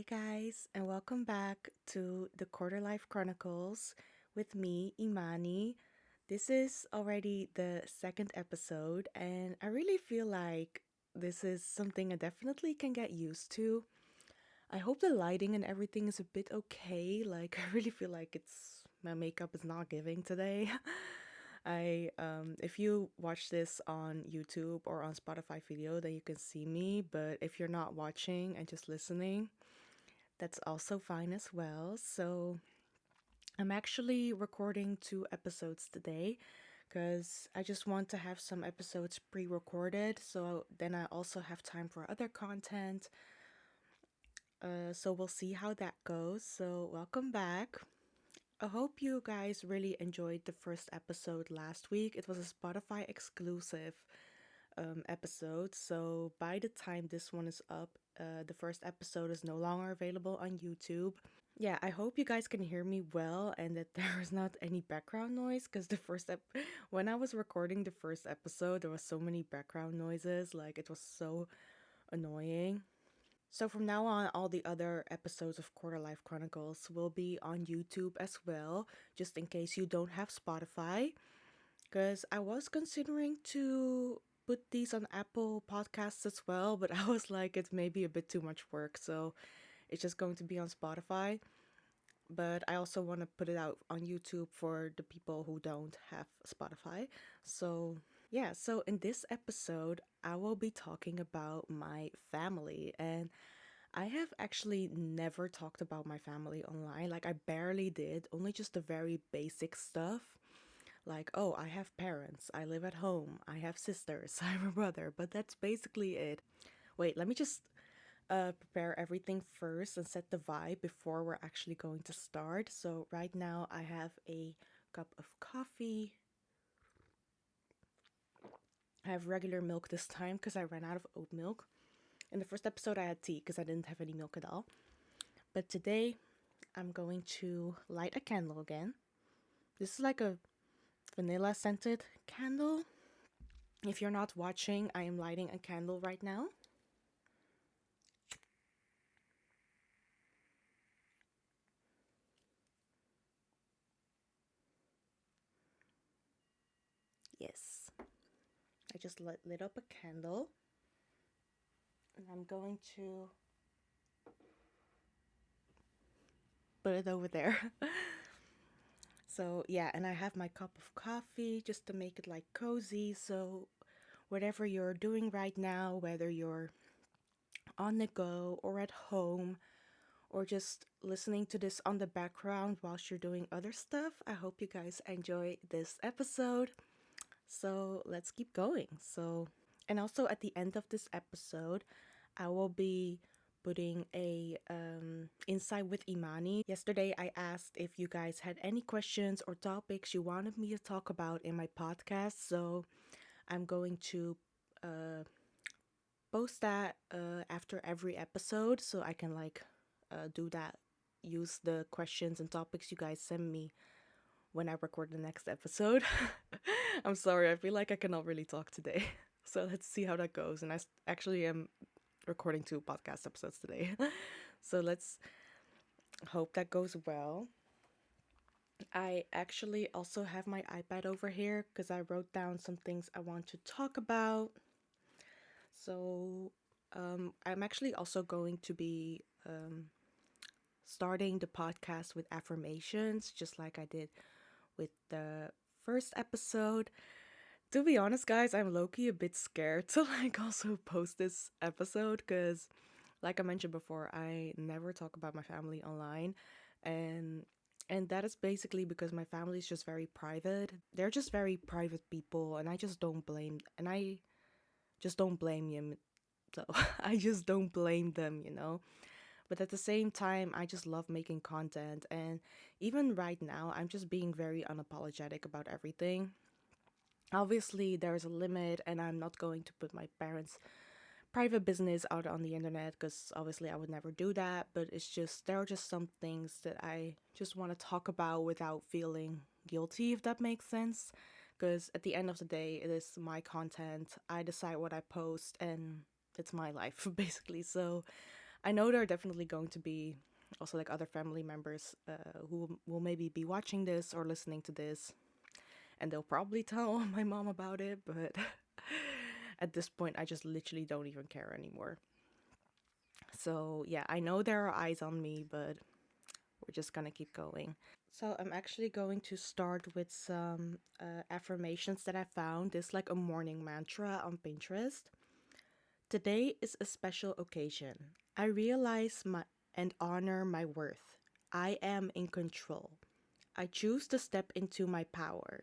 guys, and welcome back to the Quarter Life Chronicles with me, Imani. This is already the second episode, and I really feel like this is something I definitely can get used to. I hope the lighting and everything is a bit okay. Like, I really feel like my makeup is not giving today. If you watch this on YouTube or on Spotify video, then you can see me. But if you're not watching and just listening, that's also fine as well. So I'm actually recording two episodes today because I just want to have some episodes pre recorded. So then I also have time for other content. So we'll see how that goes. So, welcome back. I hope you guys really enjoyed the first episode last week. It was a Spotify exclusive episode. So, by the time this one is up, the first episode is no longer available on YouTube. Yeah, I hope you guys can hear me well and that there is not any background noise because when I was recording the first episode, there was so many background noises, like it was so annoying. So from now on, all the other episodes of Quarter Life Chronicles will be on YouTube as well, just in case you don't have Spotify. Because I was considering to put these on Apple Podcasts as well, but I was like, it's maybe a bit too much work, so it's just going to be on Spotify. But I also want to put it out on YouTube for the people who don't have Spotify. So, yeah, so in this episode, I will be talking about my family. And I have actually never talked about my family online. Like, I barely did, only just the very basic stuff. Like, oh, I have parents, I live at home, I have sisters, I have a brother, but that's basically it. Wait, let me just prepare everything first and set the vibe before we're actually going to start. So, right now, I have a cup of coffee. I have regular milk this time because I ran out of oat milk. In the first episode, I had tea because I didn't have any milk at all. But today, I'm going to light a candle again. This is like a vanilla scented candle. If you're not watching, I am lighting a candle right now. Yes, I just lit up a candle and I'm going to put it over there. So, yeah, and I have my cup of coffee just to make it like cozy. So, whatever you're doing right now, whether you're on the go or at home or just listening to this on the background whilst you're doing other stuff, I hope you guys enjoy this episode. So, let's keep going. And also at the end of this episode, I will be putting a insight with Imani. Yesterday, I asked if you guys had any questions or topics you wanted me to talk about in my podcast. So I'm going to uh, post that after every episode, so I can do that. Use the questions and topics you guys send me when I record the next episode. I'm sorry, I feel like I cannot really talk today. So let's see how that goes. And actually am recording two podcast episodes today. So let's hope that goes well. I actually also have my iPad over here because I wrote down some things I want to talk about. So I'm actually also going to be starting the podcast with affirmations, just like I did with the first episode. To be honest, guys, I'm low-key a bit scared to also post this episode because like I mentioned before, I never talk about my family online, and that is basically because my family is just very private. They're just very private people, and I just don't blame them. So I just don't blame them, you know. But at the same time, I just love making content, and even right now, I'm just being very unapologetic about everything. Obviously, there's a limit, and I'm not going to put my parents' private business out on the internet because obviously I would never do that. But it's just, there are just some things that I just want to talk about without feeling guilty, if that makes sense. Because at the end of the day, it is my content. I decide what I post, and it's my life, basically. So I know there are definitely going to be also like other family members who will maybe be watching this or listening to this, and they'll probably tell my mom about it, but at this point, I just literally don't even care anymore. So, yeah, I know there are eyes on me, but we're just gonna keep going. So, I'm actually going to start with some affirmations that I found. It's like a morning mantra on Pinterest. Today is a special occasion. I realize my and honor my worth. I am in control. I choose to step into my power.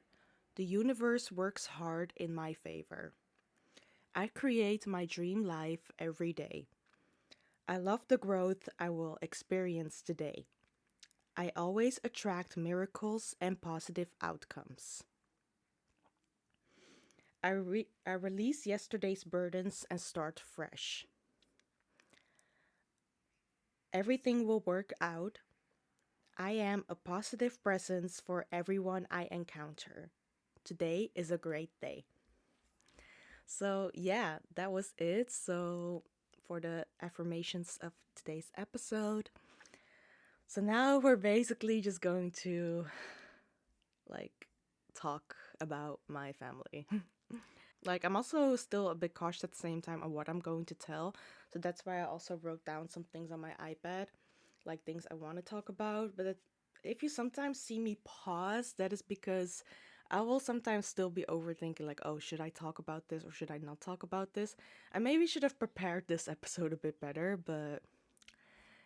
The universe works hard in my favor. I create my dream life every day. I love the growth I will experience today. I always attract miracles and positive outcomes. I release yesterday's burdens and start fresh. Everything will work out. I am a positive presence for everyone I encounter. Today is a great day. So, yeah, that was it. So, for the affirmations of today's episode. So, now we're basically just going to like talk about my family. Like, I'm also still a bit cautious at the same time on what I'm going to tell. So, that's why I also wrote down some things on my iPad, like things I want to talk about. But if you sometimes see me pause, that is because I will sometimes still be overthinking, like, oh, should I talk about this or should I not talk about this? I maybe should have prepared this episode a bit better, but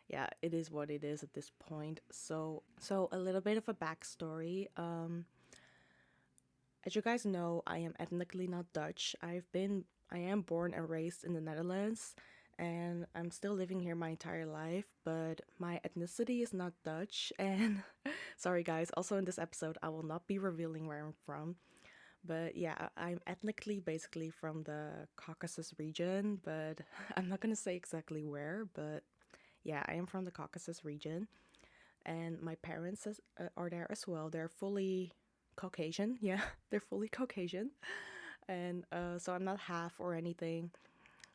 yeah, it is what it is at this point. So a little bit of a backstory. As you guys know, I am ethnically not Dutch. I am born and raised in the Netherlands, and I'm still living here my entire life, but my ethnicity is not Dutch. And sorry, guys, also in this episode, I will not be revealing where I'm from. But yeah, I'm ethnically basically from the Caucasus region, but I'm not gonna say exactly where, but yeah, I am from the Caucasus region, and my parents are there as well. They're fully Caucasian. Yeah, they're fully Caucasian. And so I'm not half or anything.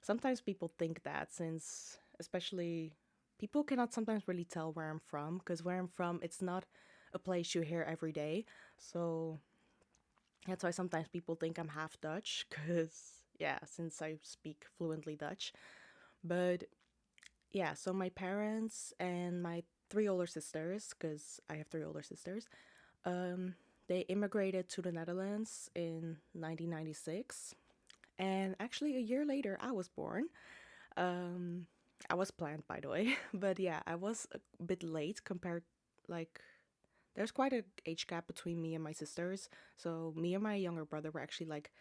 Sometimes people think that, since especially people cannot sometimes really tell where I'm from, because where I'm from, it's not a place you hear every day. So that's why sometimes people think I'm half Dutch, because yeah, since I speak fluently Dutch. But yeah, so my parents and my three older sisters, because I have three older sisters, um, they immigrated to the Netherlands in 1996. And actually, a year later, I was born. Um, I was planned, by the way, but yeah, I was a bit late compared. Like, there's quite a age gap between me and my sisters. So me and my younger brother were actually like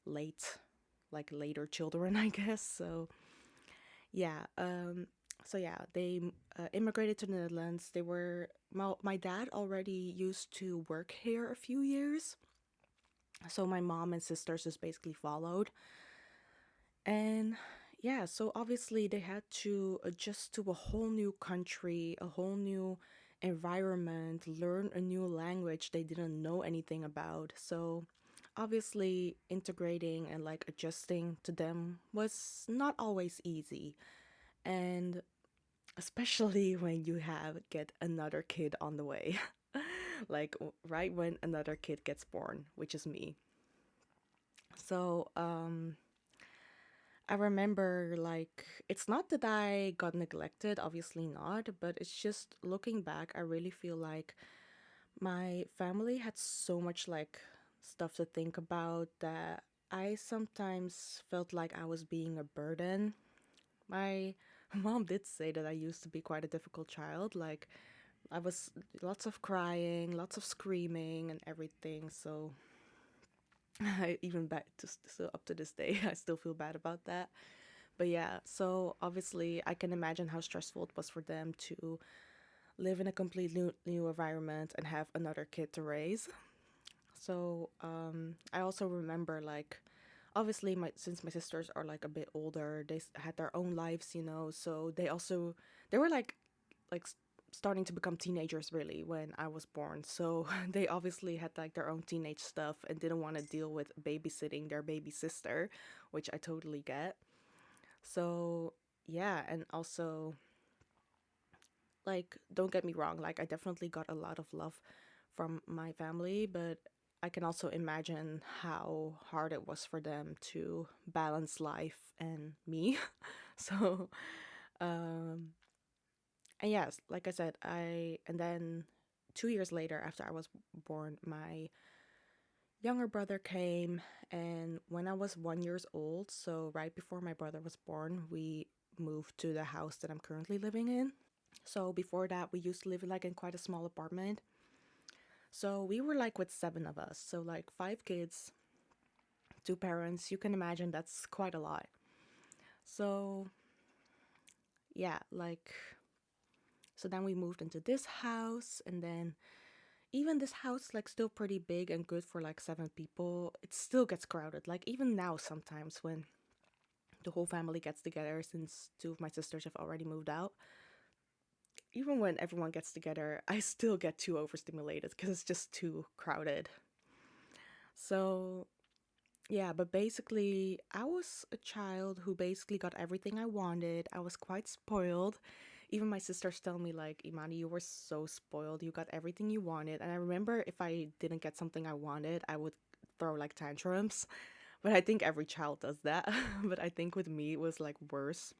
late, like later children, I guess. Yeah, um, so yeah, they immigrated to the Netherlands. My dad already used to work here a few years, so my mom and sisters just basically followed. And yeah, so obviously they had to adjust to a whole new country, a whole new environment, learn a new language they didn't know anything about. So obviously integrating and like adjusting to them was not always easy. And especially when you have get another kid on the way. Like right when another kid gets born, which is me. So I remember, like, it's not that I got neglected, obviously not, but it's just looking back, I really feel like my family had so much, like, stuff to think about that I sometimes felt like I was being a burden. My mom did say that I used to be quite a difficult child. Like, I was lots of crying, lots of screaming, and everything. So, I even back to so up to this day, I still feel bad about that. But yeah, so obviously I can imagine how stressful it was for them to live in a completely new environment and have another kid to raise. So I also remember, like, obviously my since my sisters are like a bit older, they had their own lives, you know. So they were like starting to become teenagers really when I was born. So they obviously had like their own teenage stuff and didn't want to deal with babysitting their baby sister, which I totally get. So yeah, and also, like, don't get me wrong, like, I definitely got a lot of love from my family, but I can also imagine how hard it was for them to balance life and me. So, um, and yes, like I said, and then 2 years later, after I was born, my younger brother came, and when I was 1 years old, so right before my brother was born, we moved to the house that I'm currently living in. So before that, we used to live like in quite a small apartment. So we were like with seven of us. So like five kids, two parents. You can imagine that's quite a lot. So yeah, like so then we moved into this house, and then even this house like still pretty big and good for like seven people. It still gets crowded. Like even now sometimes when the whole family gets together, since two of my sisters have already moved out, even when everyone gets together, I still get too overstimulated because it's just too crowded. So, yeah, but basically, I was a child who basically got everything I wanted. I was quite spoiled. Even my sisters tell me, like, Imani, you were so spoiled. You got everything you wanted. And I remember if I didn't get something I wanted, I would throw like tantrums. But I think every child does that. But I think with me, it was like worse.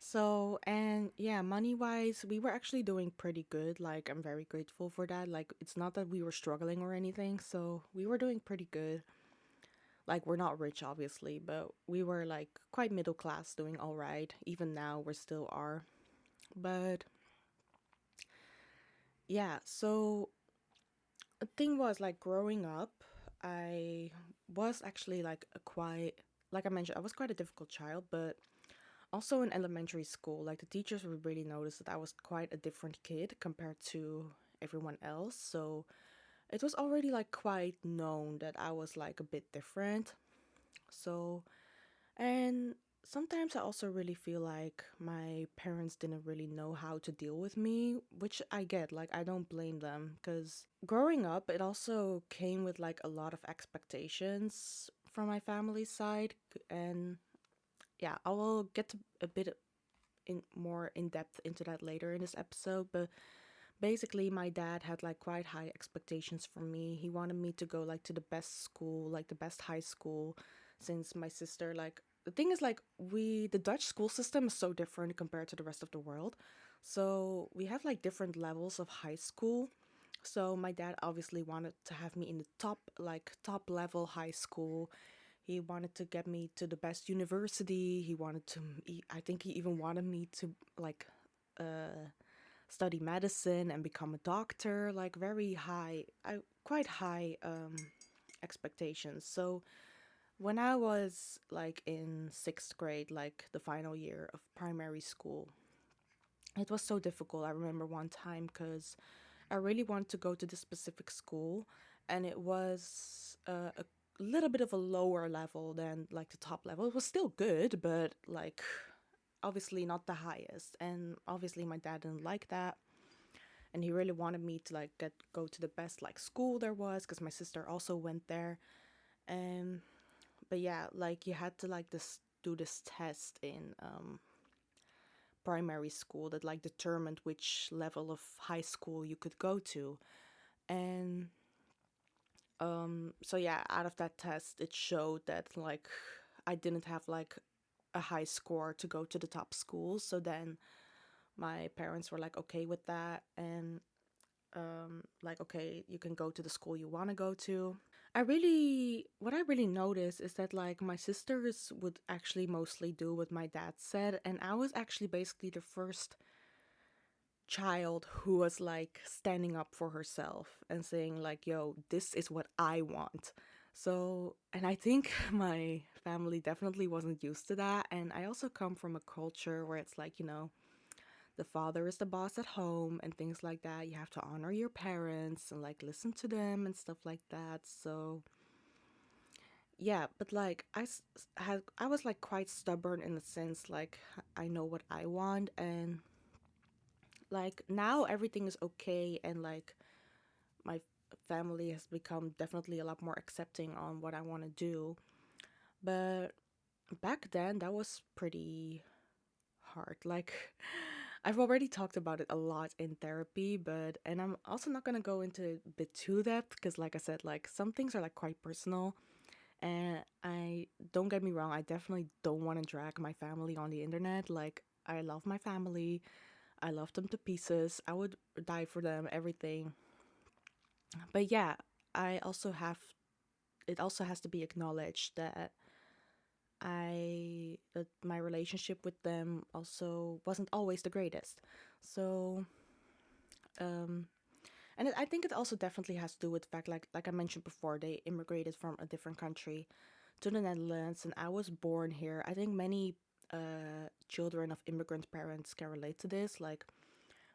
So, and yeah, money wise, we were actually doing pretty good. Like, I'm very grateful for that. Like, it's not that we were struggling or anything. So, we were doing pretty good. Like, we're not rich, obviously, but we were like quite middle class, doing all right. Even now, we still are. But yeah, so the thing was like growing up, I was actually like a quite, like I mentioned, I was quite a difficult child, but also in elementary school, like the teachers would really notice that I was quite a different kid compared to everyone else. So it was already like quite known that I was like a bit different. So, and sometimes I also really feel like my parents didn't really know how to deal with me, which I get. Like, I don't blame them because growing up, it also came with like a lot of expectations from my family's side. And yeah, I will get to a bit in more in depth into that later in this episode, but basically my dad had like quite high expectations for me. He wanted me to go like to the best school, like the best high school, since my sister, like, the thing is like we the Dutch school system is so different compared to the rest of the world. So we have like different levels of high school. So my dad obviously wanted to have me in the top, like top level high school. He wanted to get me to the best university. He wanted to, I think he even wanted me to like study medicine and become a doctor, like very high, quite high expectations. So when I was like in sixth grade, like the final year of primary school, it was so difficult. I remember one time because I really wanted to go to this specific school, and it was a little bit of a lower level than like the top level. It was still good, but like obviously not the highest. And obviously my dad didn't like that, and he really wanted me to like go to the best like school there was because my sister also went there. And but yeah, like you had to like this do this test in primary school that like determined which level of high school you could go to. And so yeah, out of that test it showed that like I didn't have like a high score to go to the top school. So then my parents were like okay with that, and like okay, you can go to the school you want to go to. What I really noticed is that like my sisters would actually mostly do what my dad said, and I was actually basically the first child who was like standing up for herself and saying like, yo, this is what I want. So, and I think my family definitely wasn't used to that. And I also come from a culture where it's like, the father is the boss at home and things like that. You have to honor your parents and like listen to them and stuff like that. So, yeah, but like I was like quite stubborn in the sense like I know what I want, and like now everything is okay, and like my family has become definitely a lot more accepting on what I want to do. But back then that was pretty hard. Like, I've already talked about it a lot in therapy, but and I'm also not gonna go into a bit too depth because, like I said, like some things are like quite personal. And I don't get me wrong, I definitely don't want to drag my family on the internet. Like, I love my family, I love them to pieces. I would die for them, everything. But yeah, I also have it also has to be acknowledged that my relationship with them also wasn't always the greatest. So, um and I think it also definitely has to do with the fact, like I mentioned before, they immigrated from a different country to the Netherlands, and I was born here. I think many children of immigrant parents can relate to this. Like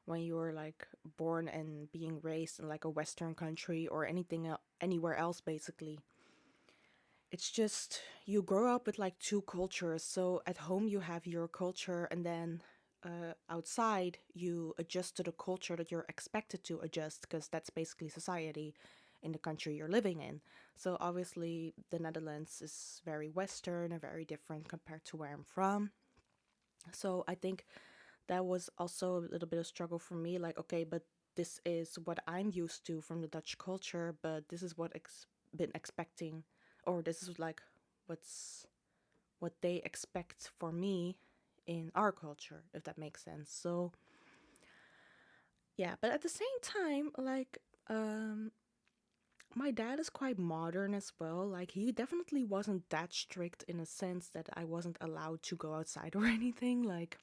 when you're like born and being raised in like a Western country or anywhere else, basically, it's just you grow up with like two cultures. So at home you have your culture, and then outside you adjust to the culture that you're expected to adjust, because that's basically society in the country you're living in. So obviously the Netherlands is very Western and very different compared to where I'm from. So I think that was also a little bit of struggle for me. Like, okay, but this is what I'm used to from the Dutch culture, but this is what been expecting, or this is like what's what they expect for me in our culture, if that makes sense. So yeah, but at the same time, like my dad is quite modern as well. Like he definitely wasn't that strict in a sense that I wasn't allowed to go outside or anything. Like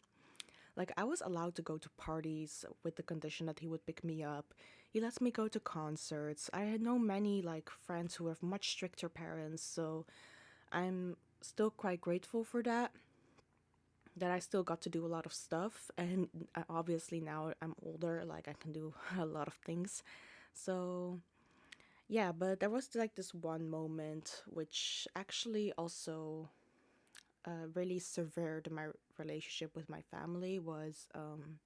I was allowed to go to parties with the condition that he would pick me up. He lets me go to concerts. I had know many like friends who have much stricter parents, so I'm still quite grateful for that. That I still got to do a lot of stuff, and obviously now I'm older, like I can do a lot of things. So yeah, but there was like this one moment which actually also really severed my relationship with my family. Was I'm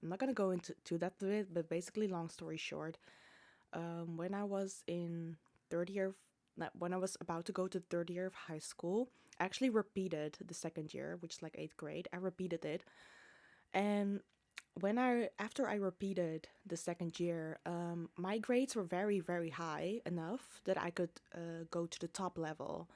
not gonna go into to that bit, but basically, long story short, when I was in third year, when I was about to go to third year of high school, I actually repeated the second year, which is like eighth grade. I repeated it, and when I after I repeated the second year, my grades were very very high enough that I could go to the top level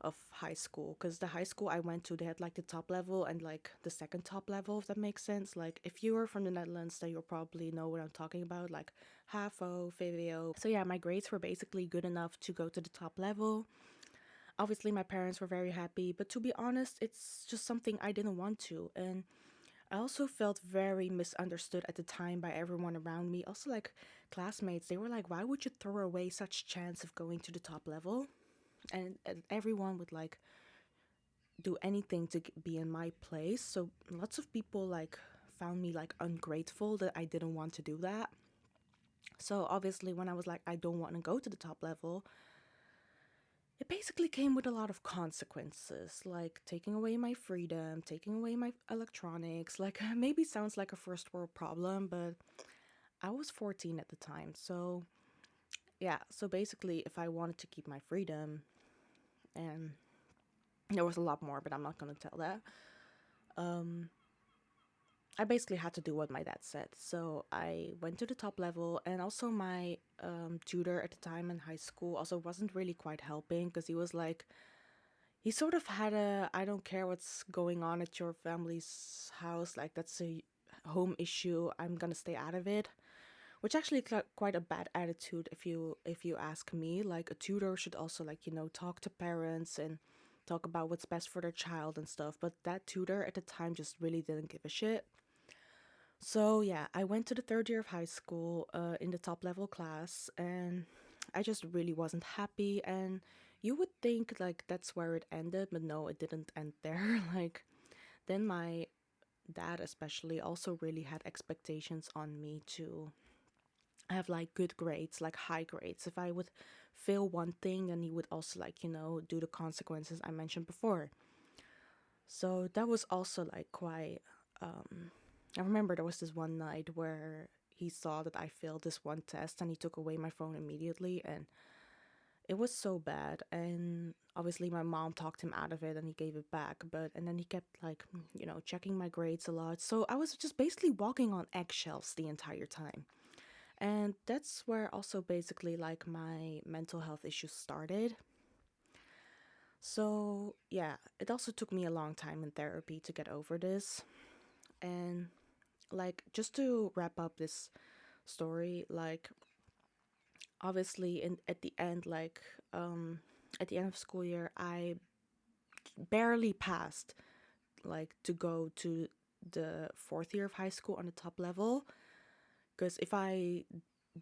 of high school, because the high school I went to, they had like the top level and like the second top level, if that makes sense. Like if you are from the Netherlands, then you'll probably know what I'm talking about, like HAVO, VWO. So yeah, my grades were basically good enough to go to the top level. Obviously my parents were very happy, but to be honest, it's just something I didn't want to. And I also felt very misunderstood at the time by everyone around me. Also, like classmates, they were like, "Why would you throw away such chance of going to the top level?" And everyone would like do anything to be in my place. So lots of people like found me like ungrateful that I didn't want to do that. So obviously, when I was like, I don't want to go to the top level, it basically came with a lot of consequences, like taking away my freedom, taking away my electronics. Like, maybe sounds like a first world problem, but I was 14 at the time. So, yeah, so basically, if I wanted to keep my freedom, and there was a lot more, but I'm not going to tell that. Um, I basically had to do what my dad said. So I went to the top level, and also my tutor at the time in high school also wasn't really quite helping, because he was like, he sort of had a I don't care what's going on at your family's house, like that's a home issue. I'm gonna stay out of it, which actually is quite a bad attitude if you ask me. Like a tutor should also like talk to parents and talk about what's best for their child and stuff. But that tutor at the time just really didn't give a shit. So yeah, I went to the third year of high school in the top level class, and I just really wasn't happy. And you would think like that's where it ended, but no, it didn't end there. Like then my dad especially also really had expectations on me to have like good grades, like high grades. If I would fail one thing, then he would also like do the consequences I mentioned before. So that was also like quite. I remember there was this one night where he saw that I failed this one test and he took away my phone immediately. And It was so bad, and obviously my mom talked him out of it and he gave it back, but and then he kept like, checking my grades a lot. So I was just basically walking on eggshells the entire time. And that's where also basically like my mental health issues started. So, yeah, it also took me a long time in therapy to get over this. And like just to wrap up this story, like obviously in at the end at the end of school year, I barely passed like to go to the fourth year of high school on the top level, because if I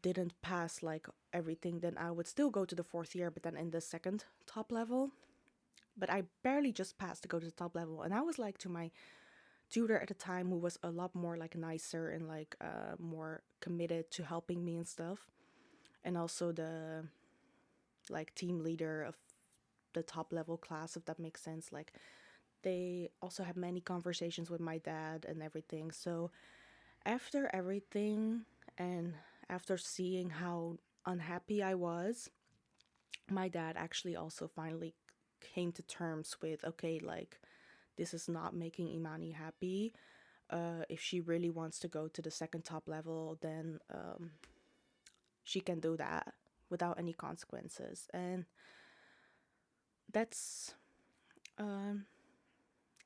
didn't pass like everything, then I would still go to the fourth year, but then in the second top level. But I barely just passed to go to the top level, and I was like to my tutor at the time, who was a lot more like nicer and like more committed to helping me and stuff, and also the like team leader of the top level class, if that makes sense. Like they also had many conversations with my dad and everything. So after everything, and after seeing how unhappy I was, my dad actually also finally came to terms with, okay, like this is not making Imani happy. If she really wants to go to the second top level, then she can do that without any consequences. And that's um,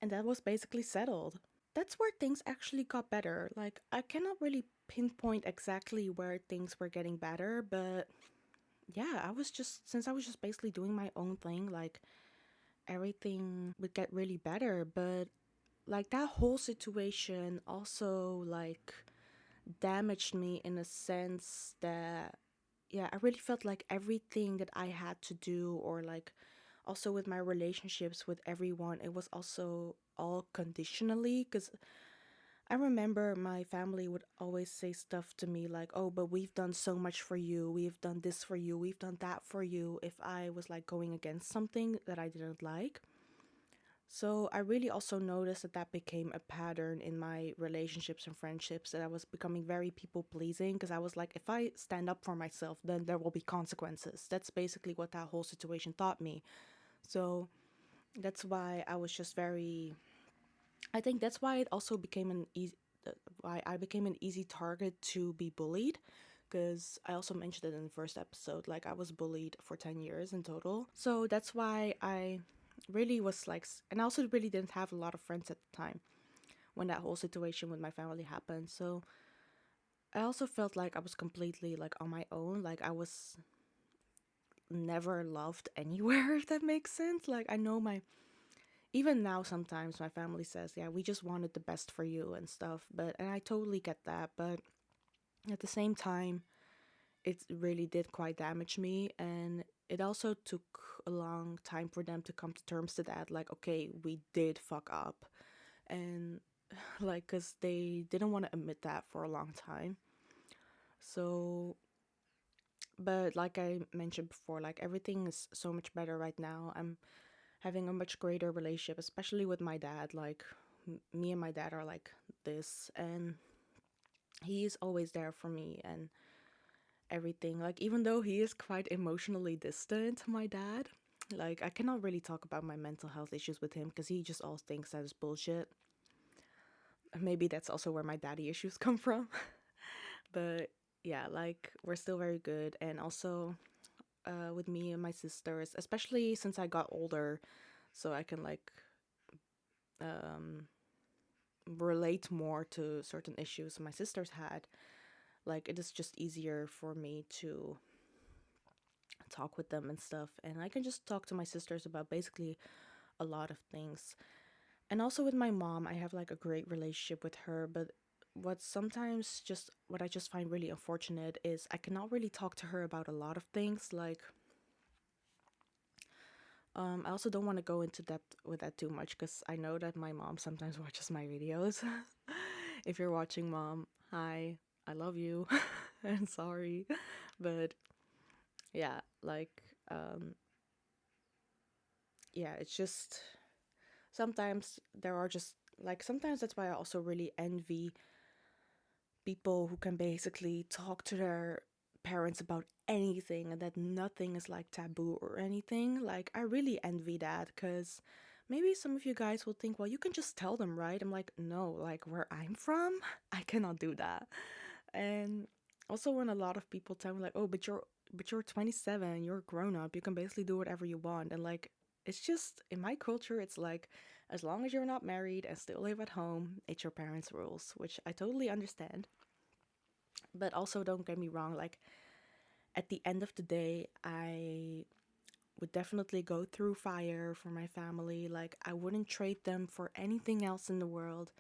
and that was basically settled. That's where things actually got better. Like I cannot really pinpoint exactly where things were getting better, but yeah, I was just since I was just basically doing my own thing, like everything would get really better. But like that whole situation also like damaged me in a sense that, yeah, I really felt like everything that I had to do, or like also with my relationships with everyone, it was also all conditionally. Because I remember my family would always say stuff to me like, oh, but we've done so much for you, we've done this for you, we've done that for you, if I was like going against something that I didn't like. So I really also noticed that that became a pattern in my relationships and friendships, that I was becoming very people pleasing, because I was like, if I stand up for myself, then there will be consequences. That's basically what that whole situation taught me. So that's why I was just very, I think that's why it also became an easy, why I became an easy target to be bullied. Because I also mentioned it in the first episode, like I was bullied for 10 years in total. So that's why I really was like, and I also really didn't have a lot of friends at the time when that whole situation with my family happened. So I also felt like I was completely like on my own. Like I was never loved anywhere, if that makes sense. Like I know my, even now sometimes my family says, yeah, we just wanted the best for you and stuff. But, and I totally get that. But at the same time, it really did quite damage me. And it also took a long time for them to come to terms to that. Like, okay, we did fuck up. And like, because they didn't want to admit that for a long time. So, but like I mentioned before, like everything is so much better right now. I'm having a much greater relationship, especially with my dad. Like, me and my dad are like this, and he's always there for me and everything. Like, even though he is quite emotionally distant, my dad, like, I cannot really talk about my mental health issues with him because he just all thinks that is bullshit. Maybe that's also where my daddy issues come from. But yeah, like, we're still very good. And also, with me and my sisters, especially since I got older, so I can like um, relate more to certain issues my sisters had. Like, it is just easier for me to talk with them and stuff, and I can just talk to my sisters about basically a lot of things. And also with my mom, I have like a great relationship with her, but what I just find really unfortunate is I cannot really talk to her about a lot of things. Like, I also don't want to go into depth with that too much because I know that my mom sometimes watches my videos. If you're watching, mom, hi, I love you and sorry. But yeah, like, yeah, it's just sometimes there are just like, sometimes that's why I also really envy people who can basically talk to their parents about anything and that nothing is like taboo or anything. Like, I really envy that because maybe some of you guys will think, well, you can just tell them, right? I'm like, no, like where I'm from, I cannot do that. And also when a lot of people tell me like, oh, but you're 27, you're a grown up, you can basically do whatever you want. And like, it's just in my culture, it's like as long as you're not married and still live at home, it's your parents' rules, which I totally understand. But also don't get me wrong, like at the end of the day, I would definitely go through fire for my family. Like, I wouldn't trade them for anything else in the world.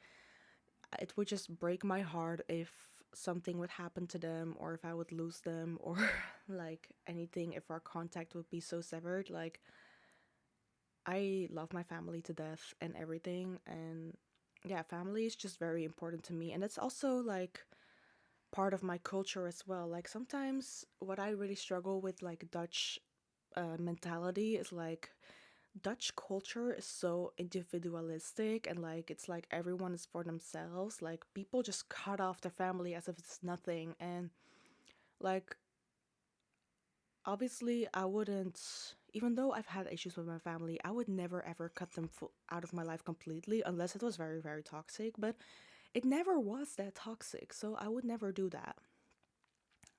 It would just break my heart if something would happen to them or if I would lose them or like anything, if our contact would be so severed. Like, I love my family to death and everything. And yeah, family is just very important to me. And it's also like part of my culture as well. Like, sometimes what I really struggle with, like Dutch mentality, is like Dutch culture is so individualistic and like it's like everyone is for themselves. Like, people just cut off their family as if it's nothing. And like, obviously, I wouldn't, even though I've had issues with my family, I would never ever cut them out of my life completely unless it was very, very toxic. But it never was that toxic, so I would never do that.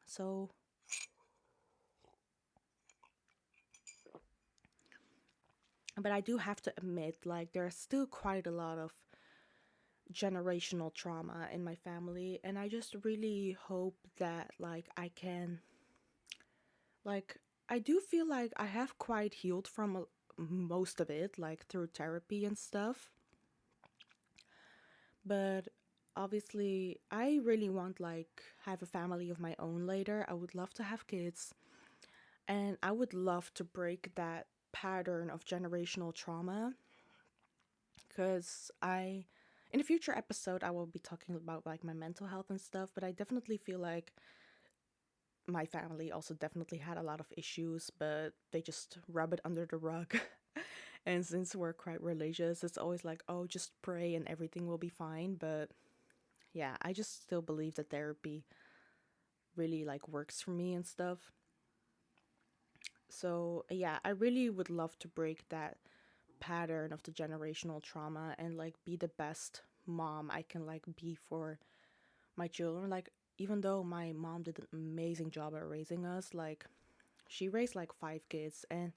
So, but I do have to admit, like, there's still quite a lot of generational trauma in my family, and I just really hope that, like, I can, like, I do feel like I have quite healed from most of it, like, through therapy and stuff. But obviously, I really want, like, have a family of my own later. I would love to have kids, and I would love to break that pattern of generational trauma because in a future episode, I will be talking about like my mental health and stuff, but I definitely feel like my family also definitely had a lot of issues, but they just rub it under the rug. And since we're quite religious, it's always like, oh, just pray and everything will be fine. But yeah, I just still believe that therapy really like works for me and stuff. So yeah, I really would love to break that pattern of the generational trauma and like be the best mom I can like be for my children. Like, even though my mom did an amazing job at raising us, like she raised like 5 kids, and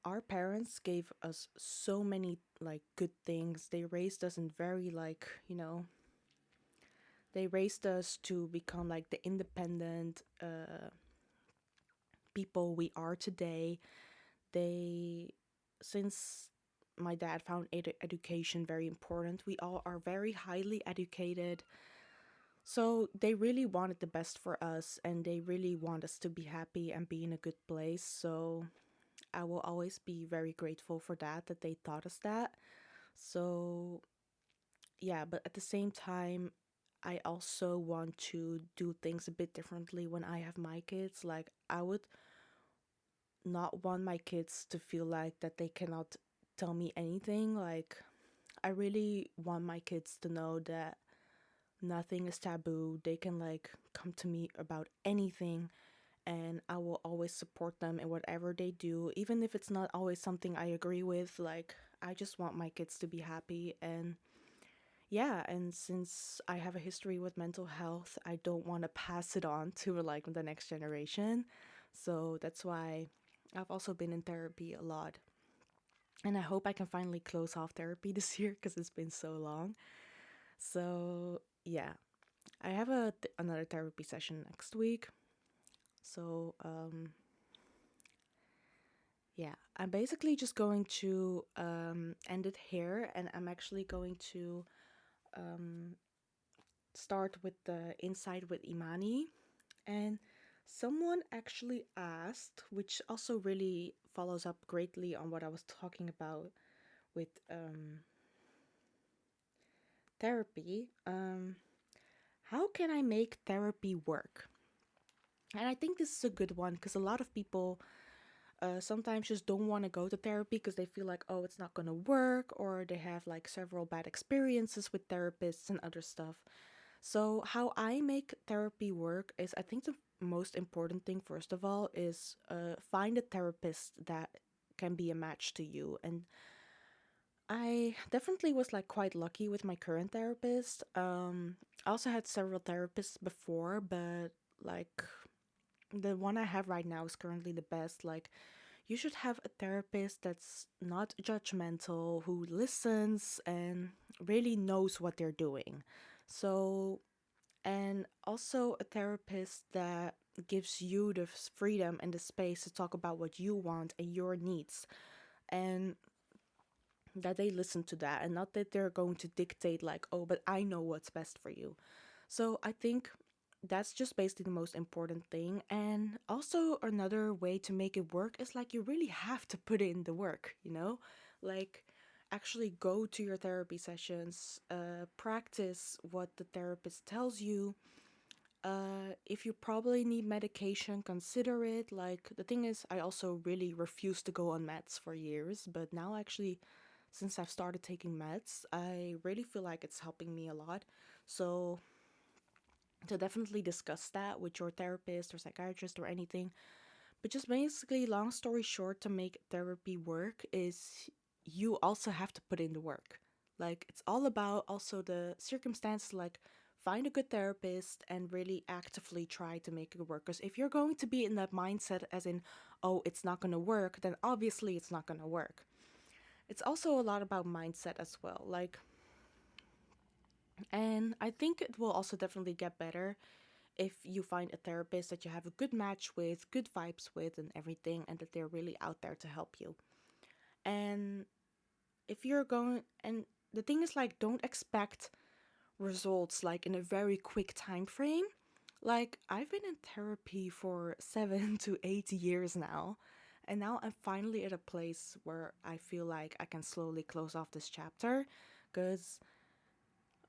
our parents gave us so many like good things. They raised us in very like, they raised us to become like the independent people we are today. They, since my dad found education very important, we all are very highly educated. So they really wanted the best for us and they really want us to be happy and be in a good place. So I will always be very grateful for that they taught us that. So yeah, but at the same time, I also want to do things a bit differently when I have my kids. Like, I would not want my kids to feel like that they cannot tell me anything. Like, I really want my kids to know that nothing is taboo. They can like come to me about anything and I will always support them in whatever they do, even if it's not always something I agree with. Like, I just want my kids to be happy. And yeah, and since I have a history with mental health, I don't want to pass it on to like the next generation. So that's why I've also been in therapy a lot. And I hope I can finally close off therapy this year because it's been so long. So yeah, I have another therapy session next week. So yeah, I'm basically just going to end it here, and I'm actually going to um, start with the Inside with Imani. And someone actually asked, which also really follows up greatly on what I was talking about with therapy. How can I make therapy work? And I think this is a good one because a lot of people sometimes just don't want to go to therapy because they feel like, oh, it's not going to work, or they have like several bad experiences with therapists and other stuff. So, how I make therapy work is, I think the most important thing, first of all, is find a therapist that can be a match to you. And I definitely was like quite lucky with my current therapist. I also had several therapists before, but like the one I have right now is currently the best. Like, you should have a therapist that's not judgmental, who listens and really knows what they're doing. So, and also a therapist that gives you the freedom and the space to talk about what you want and your needs, and that they listen to that, and not that they're going to dictate, like, oh, but I know what's best for you. So I think that's just basically the most important thing. And also, another way to make it work is like you really have to put in the work, you know? Like, actually go to your therapy sessions, practice what the therapist tells you. If you probably need medication, consider it. Like, the thing is, I also really refused to go on meds for years, but now actually, since I've started taking meds, I really feel like it's helping me a lot. So, to definitely discuss that with your therapist or psychiatrist or anything. But just basically, long story short, to make therapy work is you also have to put in the work. Like, it's all about also the circumstances, like, find a good therapist and really actively try to make it work. Because if you're going to be in that mindset, as in, oh, it's not going to work, then obviously it's not going to work. It's also a lot about mindset as well. Like, and I think it will also definitely get better if you find a therapist that you have a good match with, good vibes with, and everything, and that they're really out there to help you. And if you're going, and the thing is, like, don't expect results like in a very quick time frame. Like, I've been in therapy for 7 to 8 years now, and now I'm finally at a place where I feel like I can slowly close off this chapter, because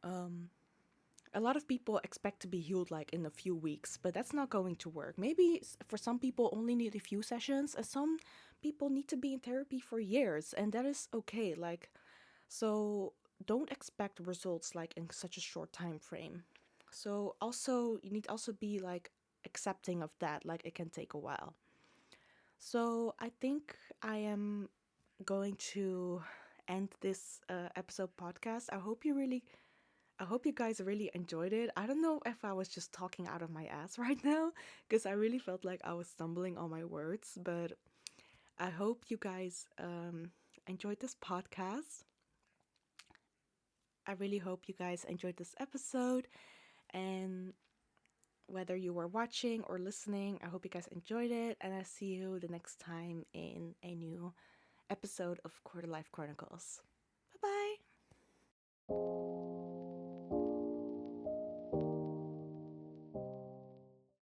um a lot of people expect to be healed like in a few weeks, but that's not going to work. Maybe for some people only need a few sessions, and some people need to be in therapy for years, and that is okay. Like, so don't expect results like in such a short time frame. So also you need to also be like accepting of that, like it can take a while. So I think I am going to end this episode podcast. I hope you guys really enjoyed it. I don't know if I was just talking out of my ass right now, because I really felt like I was stumbling on my words, but I hope you guys enjoyed this podcast. I really hope you guys enjoyed this episode, and whether you were watching or listening, I hope you guys enjoyed it, and I see you the next time in a new episode of Quarter Life Chronicles. Bye bye.